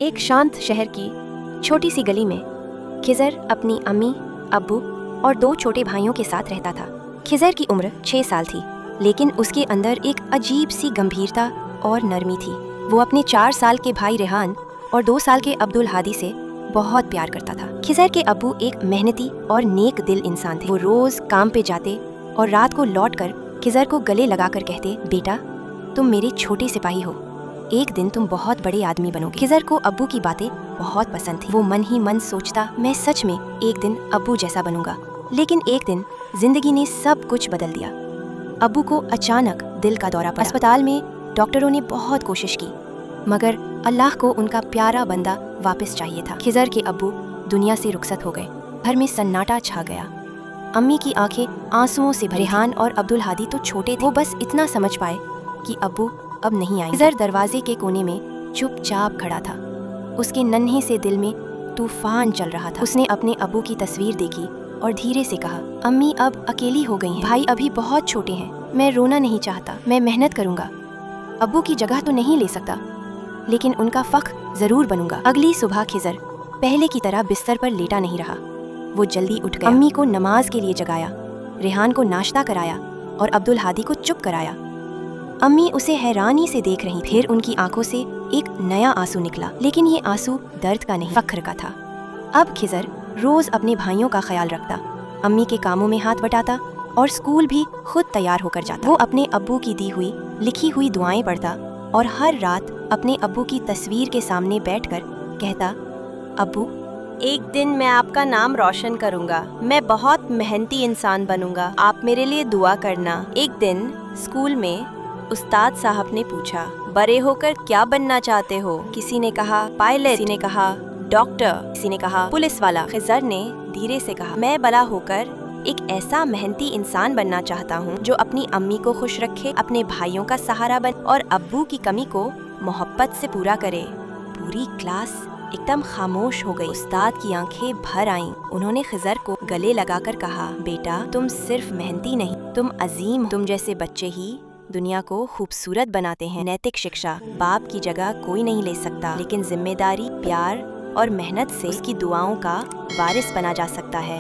एक शांत शहर की छोटी सी गली में खिज़र अपनी अम्मी, अब्बू और 2 छोटे भाइयों के साथ रहता था। खिज़र की उम्र 6 साल थी, लेकिन उसके अंदर एक अजीब सी गंभीरता और नरमी थी। वो अपने 4 साल के भाई रेहान और 2 साल के अब्दुल हादी से बहुत प्यार करता था। खिज़र के अब्बू एक मेहनती और नेक दिल इंसान थे। वो रोज़ काम पे जाते और रात को लौटकर खिज़र को गले लगाकर कहते, बेटा तुम मेरे छोटे सिपाही हो, एक दिन तुम बहुत बड़े आदमी बनोगे। खिज़र को अब्बू की बातें बहुत पसंद थी। वो मन ही मन सोचता, मैं सच में एक दिन अब्बू जैसा बनूंगा। लेकिन एक दिन जिंदगी ने सब कुछ बदल दिया। अब्बू को अचानक दिल का दौरा पड़ा। अस्पताल में डॉक्टरों ने बहुत कोशिश की, मगर अल्लाह को उनका प्यारा बंदा वापस चाहिए था। खिज़र के अब्बू दुनिया से रुखसत हो गए। घर में सन्नाटा छा गया। अम्मी की आंखें आंसुओं से भरी। रेहान और अब्दुल हादी तो छोटे थे, वो बस इतना समझ पाए कि अब्बू अब नहीं आएंगे। खिज़र दरवाजे के कोने में चुपचाप खड़ा था। उसके नन्हे से दिल में तूफान चल रहा था। उसने अपने अब्बू की तस्वीर देखी और धीरे से कहा, अम्मी अब अकेली हो गई हैं। भाई अभी बहुत छोटे हैं। मैं रोना नहीं चाहता, मैं मेहनत करूंगा। अब्बू की जगह तो नहीं ले सकता, लेकिन उनका फ़ख्र जरूर बनूंगा। अगली सुबह खिज़र पहले की तरह बिस्तर पर लेटा नहीं रहा। वो जल्दी उठ गया। अम्मी को नमाज के लिए जगाया, रेहान को नाश्ता कराया और अब्दुल हादी को चुप कराया। अम्मी उसे हैरानी से देख रही। फिर उनकी आंखों से एक नया आंसू निकला, लेकिन ये आंसू दर्द का नहीं, फख्र का था। अब खिज़र रोज अपने भाइयों का ख्याल रखता, अम्मी के कामों में हाथ बटाता और स्कूल भी खुद तैयार होकर जाता। वो अपने अब्बू की दी हुई लिखी हुई दुआएं पढ़ता और हर रात अपने अब्बू की तस्वीर के सामने बैठकर कहता, अब्बू एक दिन मैं आपका नाम रोशन करूंगा। मैं बहुत मेहनती इंसान बनूंगा। आप मेरे लिए दुआ करना। एक दिन स्कूल में उस्ताद साहब ने पूछा, बड़े होकर क्या बनना चाहते हो? किसी ने कहा पायलट, किसी ने कहा डॉक्टर, किसी ने कहा पुलिस वाला। खिज़र ने धीरे से कहा, मैं बड़ा होकर एक ऐसा मेहनती इंसान बनना चाहता हूँ जो अपनी अम्मी को खुश रखे, अपने भाइयों का सहारा बने और अब्बू की कमी को मोहब्बत से पूरा करे। पूरी क्लास एकदम खामोश हो गई। उस्ताद की आंखें भर आईं। उन्होंने खिज़र को गले लगाकर कहा, बेटा तुम सिर्फ मेहनती नहीं, तुम अजीम हो। तुम जैसे बच्चे ही दुनिया को खूबसूरत बनाते हैं। नैतिक शिक्षा बाप की जगह कोई नहीं ले सकता, लेकिन जिम्मेदारी, प्यार और मेहनत से उसकी दुआओं का वारिस बना जा सकता है।